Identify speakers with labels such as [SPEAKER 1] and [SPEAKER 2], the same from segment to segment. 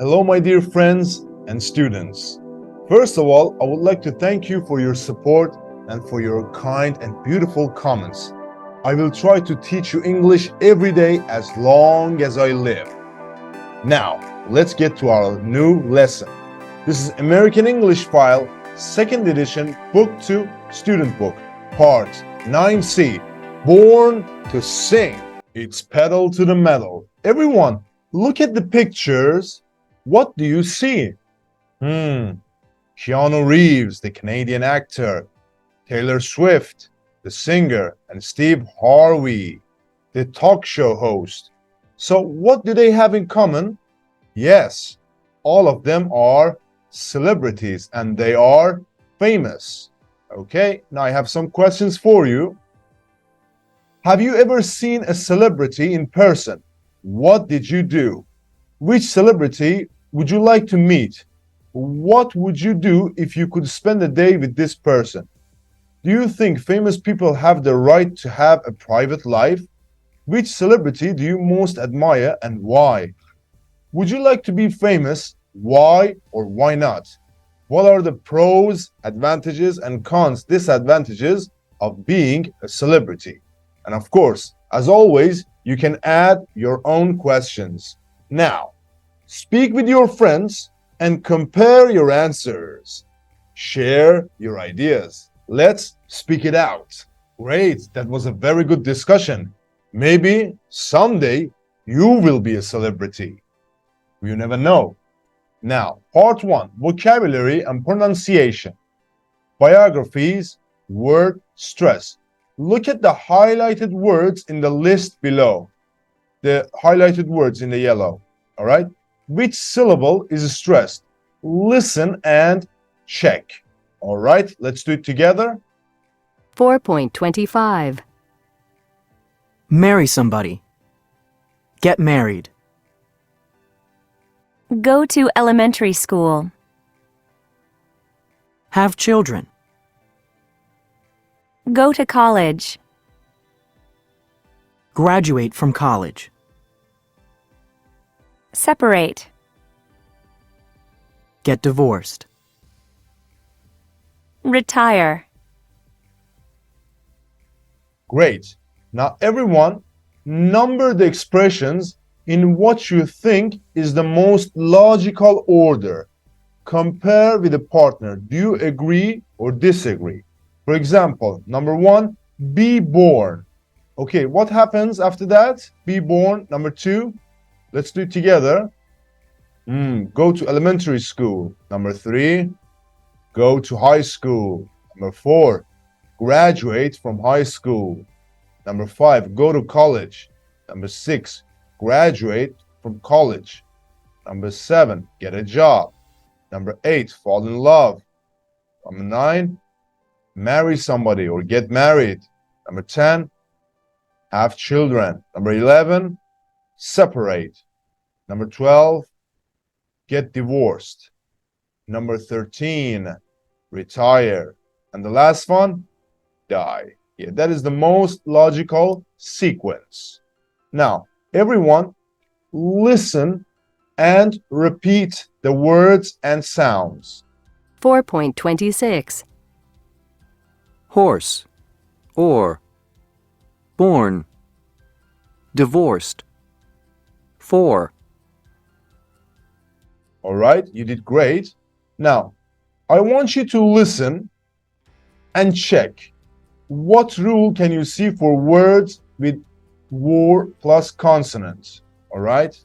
[SPEAKER 1] Hello, my dear friends and students. First of all, I would like to thank you for your support and for your kind and beautiful comments. I will try to teach you English every day as long as I live. Now, let's get to our new lesson. This is American English File, 2nd edition, Book 2, Student Book, Part 9C, Born to Sing. It's pedal to the metal. Everyone, look at the pictures. What do you see? Keanu Reeves, the Canadian actor, Taylor Swift, the singer, and Steve Harvey, the talk show host. So what do they have in common? Yes, all of them are celebrities and they are famous. Okay, now I have some questions for you. Have you ever seen a celebrity in person? What did you do? Which celebrity would you like to meet? What would you do if you could spend a day with this person? Do you think famous people have the right to have a private life? Which celebrity do you most admire and why? Would you like to be famous? Why or why not? What are the pros, advantages, and cons, disadvantages of being a celebrity? And of course, as always, you can add your own questions. Now, speak with your friends and compare your answers. Share your ideas. Let's speak it out. Great, that was a very good discussion. Maybe someday you will be a celebrity. You never know. Now, part 1, vocabulary and pronunciation. Biographies, word stress. Look at the highlighted words in the list below. The highlighted words in the yellow, all right? Which syllable is stressed? Listen and check. All right, let's do it together.
[SPEAKER 2] 4.25.
[SPEAKER 3] Marry somebody. Get married.
[SPEAKER 2] Go to elementary school.
[SPEAKER 3] Have children.
[SPEAKER 2] Go to college.
[SPEAKER 3] Graduate from college.
[SPEAKER 2] Separate.
[SPEAKER 3] Get divorced.
[SPEAKER 2] Retire.
[SPEAKER 1] Great. Now everyone, number the expressions in what you think is the most logical order. Compare with a partner. Do you agree or disagree? For example, number 1, be born. Okay, what happens after that? Be born. Number 2, let's do it together. Go to elementary school. Number 3, go to high school. Number 4, graduate from high school. Number 5, go to college. Number 6, graduate from college. Number 7, get a job. Number 8, fall in love. Number 9, marry somebody or get married. Number 10, have children. Number 11, separate. Number 12, get divorced. Number 13, retire. And the last one, die. Yeah, that is the most logical sequence. Now, everyone, listen and repeat the words and sounds.
[SPEAKER 2] 4.26.
[SPEAKER 3] Horse. Or. Born. Divorced. For.
[SPEAKER 1] All right, you did great. Now, I want you to listen and check. What rule can you see for words with war plus consonants? All right?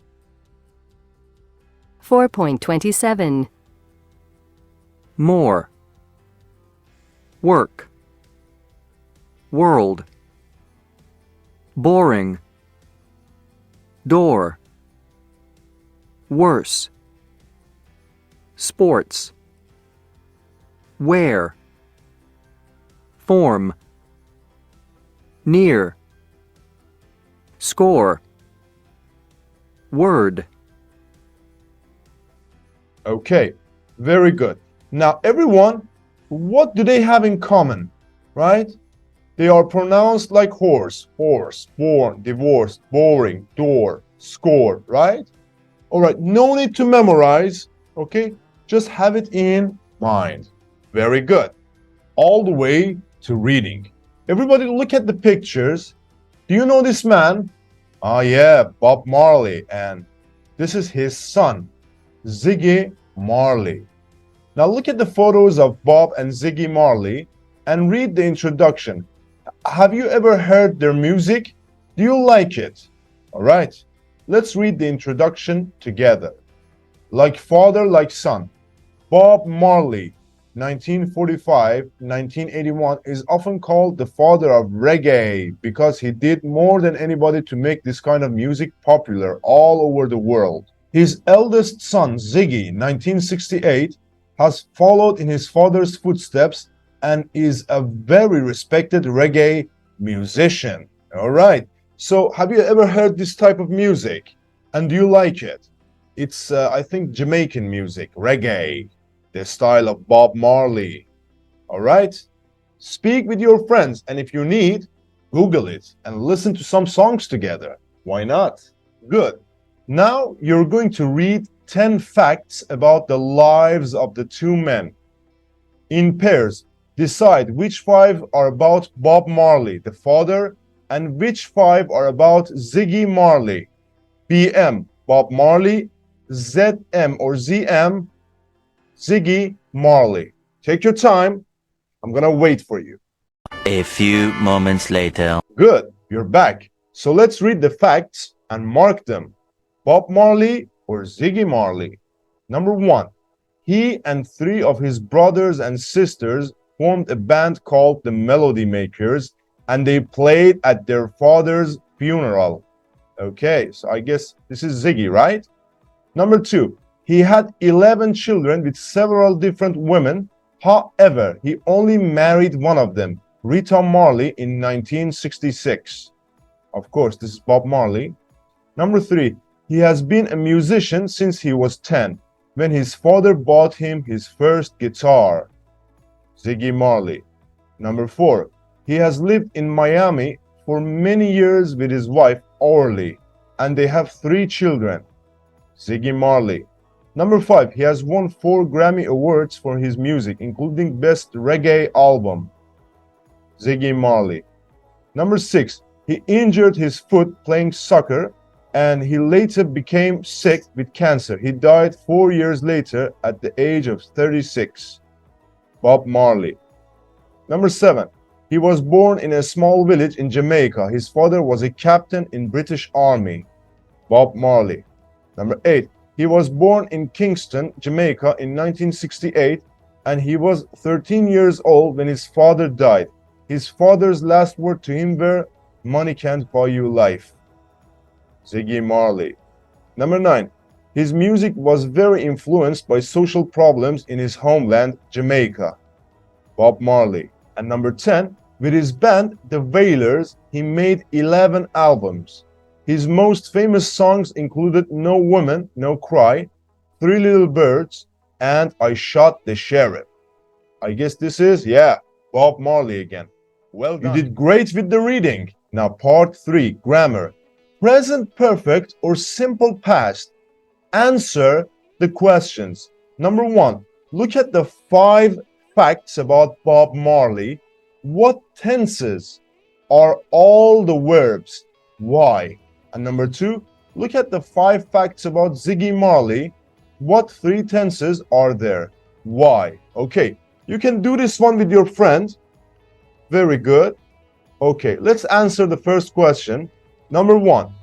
[SPEAKER 2] 4.27.
[SPEAKER 3] More. Work. World. Boring. Door. Worse. Sports. Where. Form. Near. Score. Word.
[SPEAKER 1] Okay, very good. Now, everyone, what do they have in common, right? They are pronounced like horse, born, divorced, boring, door, score, right? All right, no need to memorize, okay? Just have it in mind. Very good. All the way to reading. Everybody look at the pictures. Do you know this man? Ah, yeah, Bob Marley. And this is his son, Ziggy Marley. Now look at the photos of Bob and Ziggy Marley and read the introduction. Have you ever heard their music? Do you like it? All right, let's read the introduction together. Like father, like son. Bob Marley, 1945-1981, is often called the father of reggae because he did more than anybody to make this kind of music popular all over the world. His eldest son, Ziggy, 1968, has followed in his father's footsteps and is a very respected reggae musician. All right. So have you ever heard this type of music? And do you like it? It's, I think, Jamaican music, reggae, the style of Bob Marley. All right? Speak with your friends, and if you need, Google it and listen to some songs together. Why not? Good. Now you're going to read 10 facts about the lives of the two men. In pairs, decide which 5 are about Bob Marley, the father, and which 5 are about Ziggy Marley. BM, Bob Marley, ZM or ZM, Ziggy Marley. Take your time. I'm gonna wait for you.
[SPEAKER 4] A few moments later.
[SPEAKER 1] Good, you're back. So let's read the facts and mark them. Bob Marley or Ziggy Marley. Number 1, he and 3 of his brothers and sisters formed a band called the Melody Makers, and they played at their father's funeral. Okay, so I guess this is Ziggy, right? Number 2, he had 11 children with several different women. However, he only married one of them, Rita Marley, in 1966. Of course, this is Bob Marley. Number 3, he has been a musician since he was 10, when his father bought him his first guitar. Ziggy Marley. Number 4, he has lived in Miami for many years with his wife, Orly, and they have 3 children. Ziggy Marley. Number 5, he has won 4 Grammy Awards for his music, including Best Reggae Album. Ziggy Marley. Number 6, he injured his foot playing soccer, and he later became sick with cancer. He died 4 years later at the age of 36. Bob Marley. Number 7, he was born in a small village in Jamaica. His father was a captain in British Army. Bob Marley. Number 8, he was born in Kingston, Jamaica in 1968, and he was 13 years old when his father died. His father's last words to him were, "Money can't buy you life." Ziggy Marley. Number 9, his music was very influenced by social problems in his homeland, Jamaica. Bob Marley. And number 10, with his band, The Wailers, he made 11 albums. His most famous songs included No Woman, No Cry, 3 Little Birds, and I Shot the Sheriff. I guess this is, yeah, Bob Marley again. Well done. You did great with the reading. Now part 3, grammar. Present perfect or simple past. Answer the questions. Number 1, look at the 5 facts about Bob Marley. What tenses are all the verbs? Why? And number 2, look at the 5 facts about Ziggy Marley. What 3 tenses are there? Why? Okay, you can do this one with your friend. Very good. Okay, let's answer the first question. Number 1,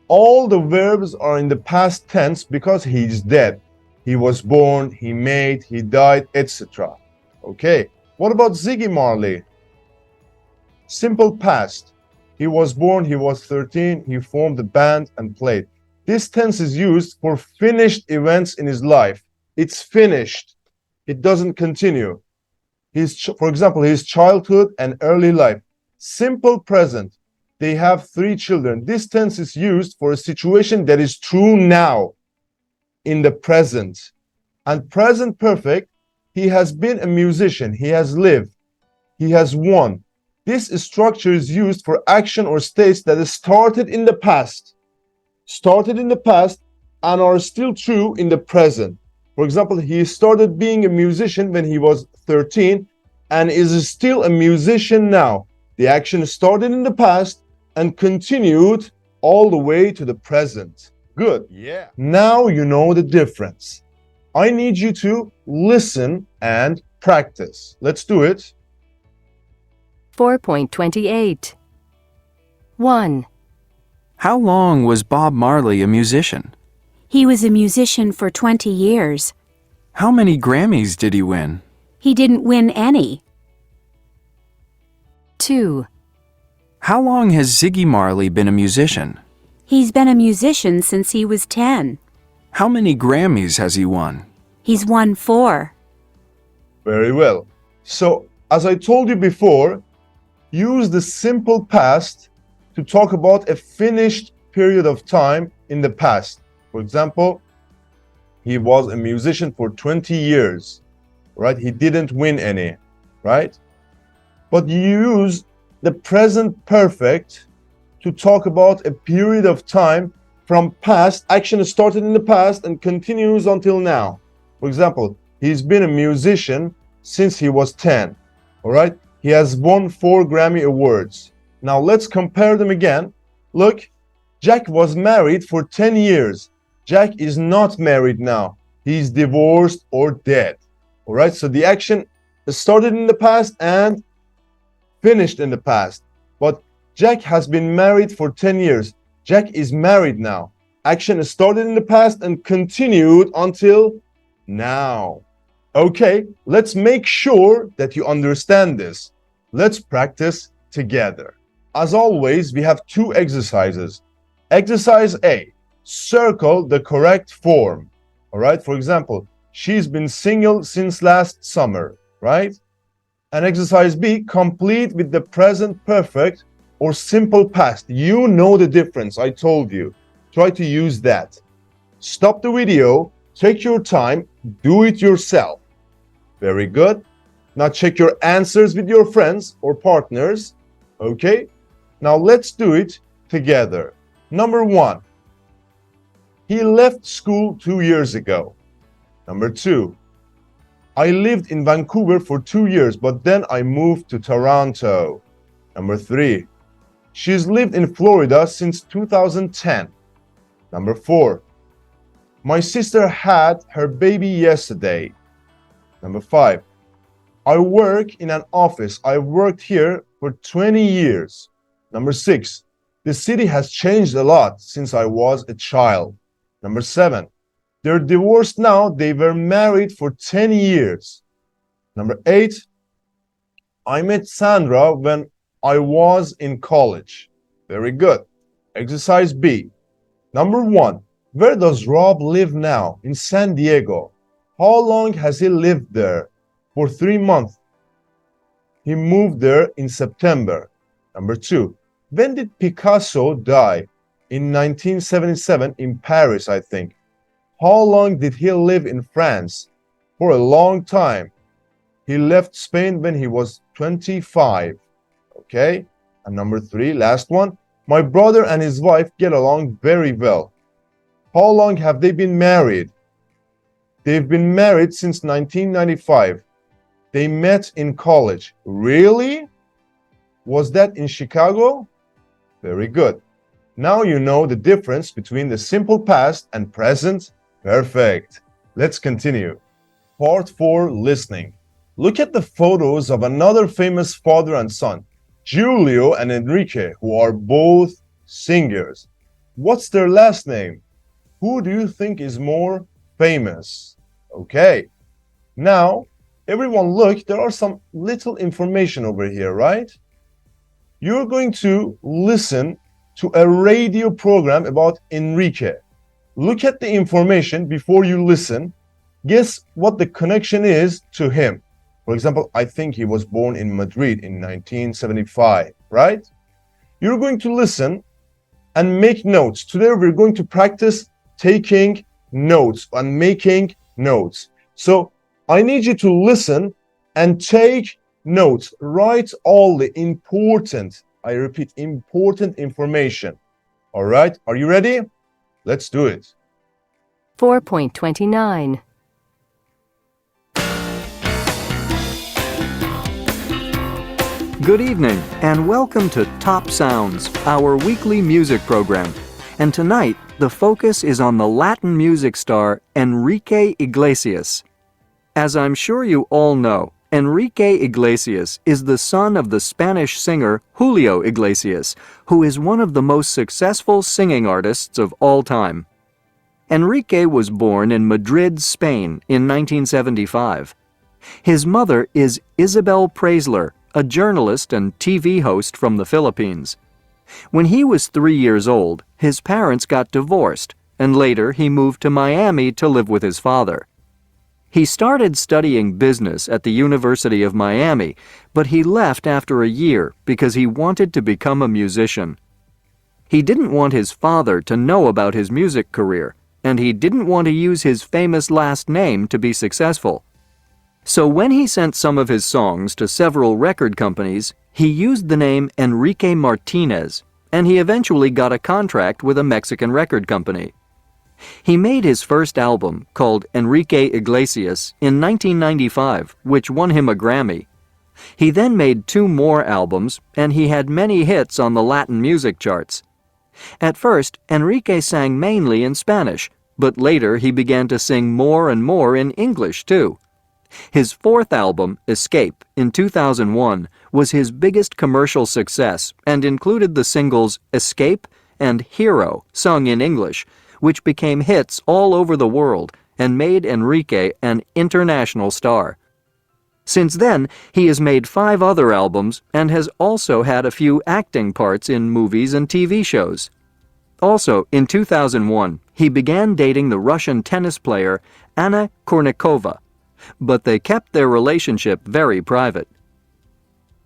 [SPEAKER 1] all the verbs are in the past tense because he's dead. He was born, he made, he died, etc. Okay, what about Ziggy Marley? Simple past. He was born, he was 13, he formed a band and played. This tense is used for finished events in his life. It's finished. It doesn't continue. For example, his childhood and early life. Simple present. They have 3 children. This tense is used for a situation that is true now, in the present. And present perfect, he has been a musician. He has lived. He has won. This structure is used for action or states that is started in the past. Started in the past, and are still true in the present. For example, he started being a musician when he was 13 and is still a musician now. The action started in the past and continued all the way to the present. Good. Yeah. Now you know the difference. I need you to listen and practice. Let's do it.
[SPEAKER 2] 4.28. 1,
[SPEAKER 3] How long was Bob Marley a musician?
[SPEAKER 5] He was a musician for 20 years.
[SPEAKER 3] How many Grammys did he win?
[SPEAKER 5] He didn't win any.
[SPEAKER 2] 2,
[SPEAKER 3] How long has Ziggy Marley been a musician?
[SPEAKER 5] He's been a musician since he was 10.
[SPEAKER 3] How many Grammys has he won?
[SPEAKER 5] He's won 4.
[SPEAKER 1] Very well. So, as I told you before, use the simple past to talk about a finished period of time in the past. For example, he was a musician for 20 years, right? He didn't win any, right? But you use the present perfect to talk about a period of time from past. Action started in the past and continues until now. For example, he's been a musician since he was 10, all right? He has won 4 Grammy Awards. Now let's compare them again. Look, Jack was married for 10 years. Jack is not married now. He's divorced or dead. All right, so the action started in the past and finished in the past. But Jack has been married for 10 years. Jack is married now. Action started in the past and continued until now. Okay, let's make sure that you understand this. Let's practice together. As always, we have 2 exercises. Exercise A, circle the correct form. All right, for example, she's been single since last summer, right? And exercise B, complete with the present perfect or simple past. You know the difference, I told you. Try to use that. Stop the video, take your time, do it yourself. Very good. Now check your answers with your friends or partners. Okay? Now let's do it together. Number 1. He left school 2 years ago. Number 2. I lived in Vancouver for 2 years, but then I moved to Toronto. Number 3. She's lived in Florida since 2010. Number 4. My sister had her baby yesterday. Number 5. I work in an office. I worked here for 20 years. Number 6. The city has changed a lot since I was a child. Number 7. They're divorced now. They were married for 10 years. Number 8. I met Sandra when I was in college. Very good. Exercise B. Number 1. Where does Rob live now? In San Diego. How long has he lived there? For 3 months. He moved there in September. Number 2. When did Picasso die? In 1977 in Paris, I think. How long did he live in France? For a long time. He left Spain when he was 25. Okay? And number 3, last one. My brother and his wife get along very well. How long have they been married? They've been married since 1995. They met in college. Really? Was that in Chicago? Very good. Now you know the difference between the simple past and present. Perfect. Let's continue. Part 4, listening. Look at the photos of another famous father and son, Julio and Enrique, who are both singers. What's their last name? Who do you think is more famous? Okay. Now, everyone look, there are some little information over here, right? You're going to listen to a radio program about Enrique. Look at the information before you listen. Guess what the connection is to him. For example, I think he was born in Madrid in 1975, right? You're going to listen and make notes. Today we're going to practice taking notes and making notes. So I need you to listen and take notes. Write all the important, I repeat, important information. All right, are you ready? Let's do it.
[SPEAKER 2] 4.29.
[SPEAKER 6] Good evening, and welcome to Top Sounds, our weekly music program. And tonight, the focus is on the Latin music star Enrique Iglesias. As I'm sure you all know, Enrique Iglesias is the son of the Spanish singer Julio Iglesias, who is one of the most successful singing artists of all time. Enrique was born in Madrid, Spain in 1975. His mother is Isabel Preisler, a journalist and TV host from the Philippines. When he was 3 years old, his parents got divorced, and later he moved to Miami to live with his father. He started studying business at the University of Miami, but he left after a year because he wanted to become a musician. He didn't want his father to know about his music career, and he didn't want to use his famous last name to be successful. So when he sent some of his songs to several record companies, he used the name Enrique Martinez, and he eventually got a contract with a Mexican record company. He made his first album, called Enrique Iglesias, in 1995, which won him a Grammy. He then made 2 more albums, and he had many hits on the Latin music charts. At first, Enrique sang mainly in Spanish, but later he began to sing more and more in English too. His 4th album, Escape, in 2001, was his biggest commercial success and included the singles Escape and Hero, sung in English, which became hits all over the world and made Enrique an international star. Since then, he has made 5 other albums and has also had a few acting parts in movies and TV shows. Also, in 2001, he began dating the Russian tennis player Anna Kournikova, but they kept their relationship very private.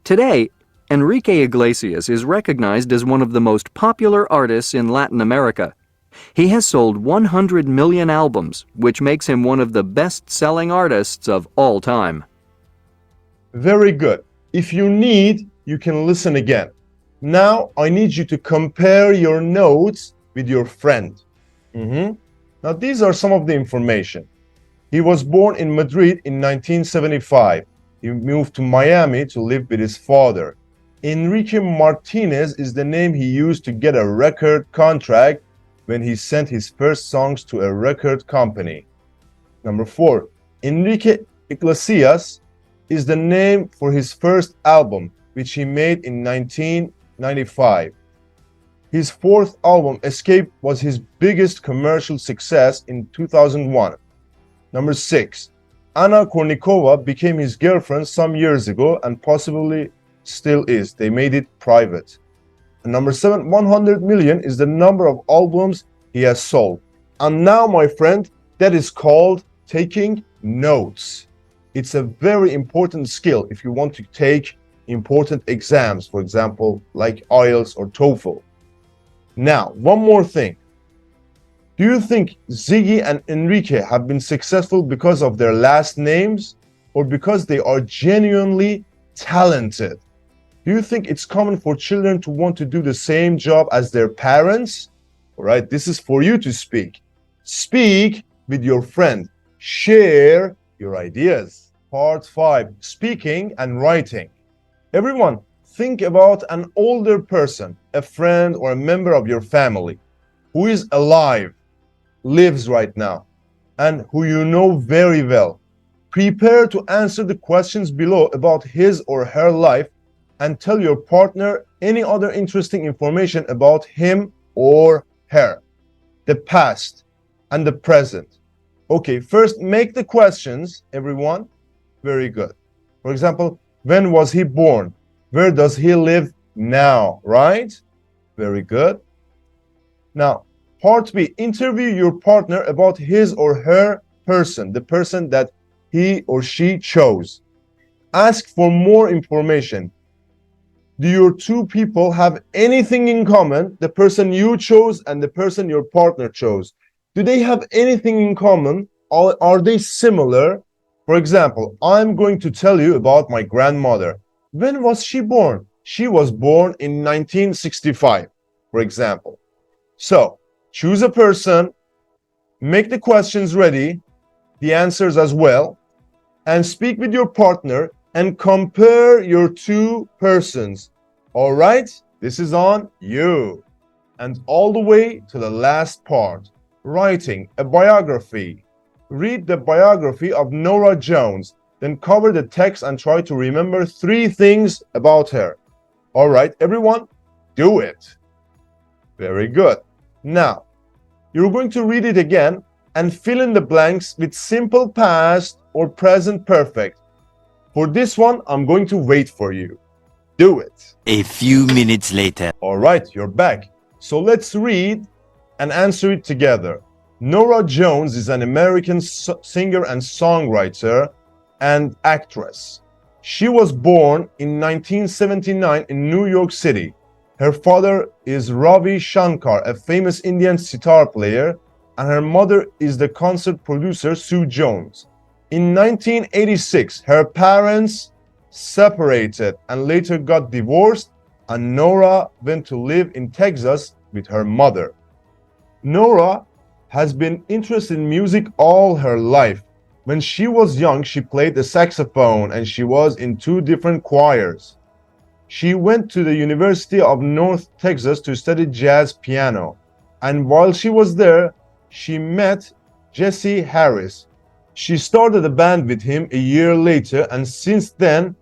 [SPEAKER 6] Today, Enrique Iglesias is recognized as one of the most popular artists in Latin America. He has sold 100 million albums, which makes him one of the best-selling artists of all time.
[SPEAKER 1] Very good. If you need, you can listen again. Now, I need you to compare your notes with your friend. Now, these are some of the information. He was born in Madrid in 1975. He moved to Miami to live with his father. Enrique Martinez is the name he used to get a record contract when he sent his first songs to a record company. Number 4, Enrique Iglesias is the name for his first album, which he made in 1995. His 4th album, Escape, was his biggest commercial success in 2001. Number 6, Anna Kournikova became his girlfriend some years ago and possibly still is. They made it private. And number 7, 100 million is the number of albums he has sold. And now, my friend, that is called taking notes. It's a very important skill if you want to take important exams, for example, like IELTS or TOEFL. Now, one more thing. Do you think Ziggy and Enrique have been successful because of their last names or because they are genuinely talented? Do you think it's common for children to want to do the same job as their parents? All right, this is for you to speak. Speak with your friend. Share your ideas. Part 5, speaking and writing. Everyone, think about an older person, a friend or a member of your family who is alive, lives right now, and who you know very well. Prepare to answer the questions below about his or her life and tell your partner any other interesting information about him or her, the past and the present. Okay, first make the questions, everyone. Very good. For example, when was he born? Where does he live now, right? Very good. Now, part B, interview your partner about his or her person, the person that he or she chose. Ask for more information. Do your 2 people have anything in common, the person you chose and the person your partner chose? Do they have anything in common? Are they similar? For example, I'm going to tell you about my grandmother. When was she born? She was born in 1965, for example. So, choose a person, Make the questions ready, the answers as well, and speak with your partner and compare your two persons. All right? This is on you. And all the way to the last part, writing a biography. Read the biography of Norah Jones, then cover the text and try to remember 3 things about her. All right, everyone, do it. Very good. Now, you're going to read it again and fill in the blanks with simple past or present perfect. For this one, I'm going to wait for you. Do it.
[SPEAKER 4] A few minutes later.
[SPEAKER 1] All right, you're back. So let's read and answer it together. Norah Jones is an American singer and songwriter and actress. She was born in 1979 in New York City. Her father is Ravi Shankar, a famous Indian sitar player, and her mother is the concert producer Sue Jones. In 1986, her parents separated and later got divorced, and Norah went to live in Texas with her mother. Norah has been interested in music all her life. When she was young, she played the saxophone and she was in 2 different choirs. She went to the University of North Texas to study jazz piano, and while she was there, she met Jesse Harris. She started a band with him a year later, and since then,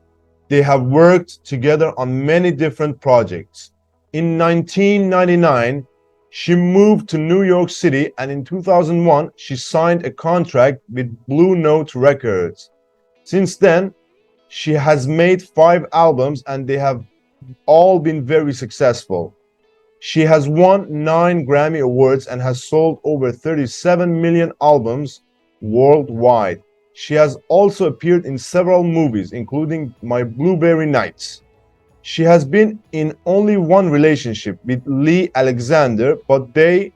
[SPEAKER 1] they have worked together on many different projects. In 1999, she moved to New York City, and in 2001, she signed a contract with Blue Note Records. Since then, she has made 5 albums, and they have all been very successful. She has won 9 Grammy Awards and has sold over 37 million albums worldwide. She has also appeared in several movies, including My Blueberry Nights. She has been in only one relationship with Lee Alexander, but they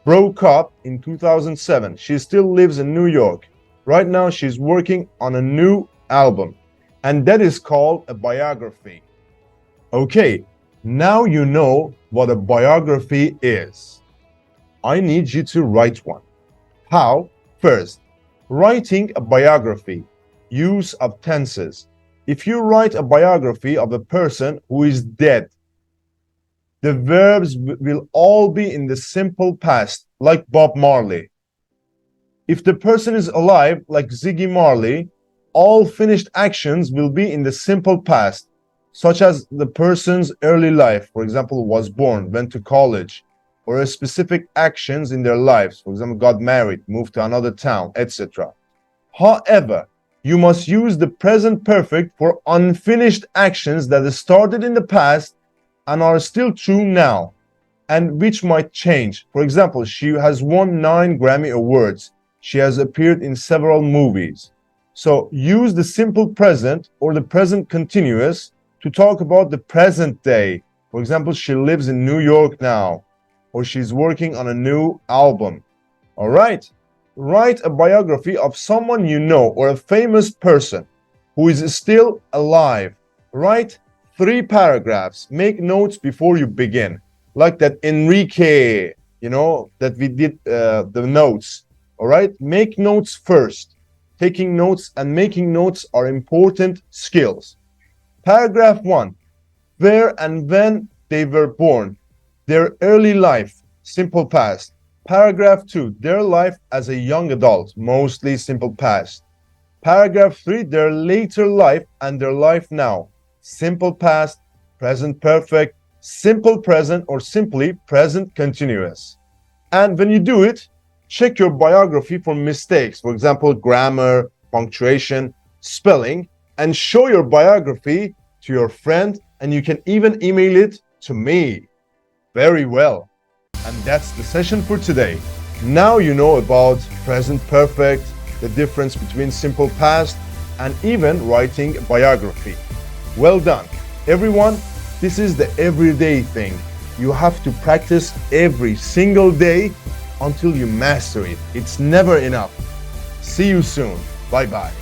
[SPEAKER 1] broke up in 2007. She still lives in New York. Right now, she's working on a new album, and that is called a biography. Okay, now you know what a biography is. I need you to write one. How? First, writing a biography. Use of tenses. If you write a biography of a person who is dead, the verbs will all be in the simple past, like Bob Marley. If the person is alive, like Ziggy Marley, all finished actions will be in the simple past, such as the person's early life, for example, was born, went to college, or a specific actions in their lives, for example, got married, moved to another town, etc. However, you must use the present perfect for unfinished actions that started in the past and are still true now, and which might change. For example, she has won 9 Grammy Awards. She has appeared in several movies. So use the simple present or the present continuous to talk about the present day. For example, she lives in New York now, or she's working on a new album. All right? Write a biography of someone you know or a famous person who is still alive. Write 3 paragraphs. Make notes before you begin. Like that Enrique, that we did the notes. All right? Make notes first. Taking notes and making notes are important skills. Paragraph 1. Where and when they were born. Their early life, simple past. Paragraph 2, their life as a young adult, mostly simple past. Paragraph 3, their later life and their life now, simple past, present perfect, simple present, or simply present continuous. And when you do it, check your biography for mistakes, for example, grammar, punctuation, spelling, and show your biography to your friend, and you can even email it to me. Very well. And that's the session for today. Now you know about present perfect, the difference between simple past, and even writing a biography. Well done. Everyone, this is the everyday thing. You have to practice every single day until you master it. It's never enough. See you soon. Bye-bye.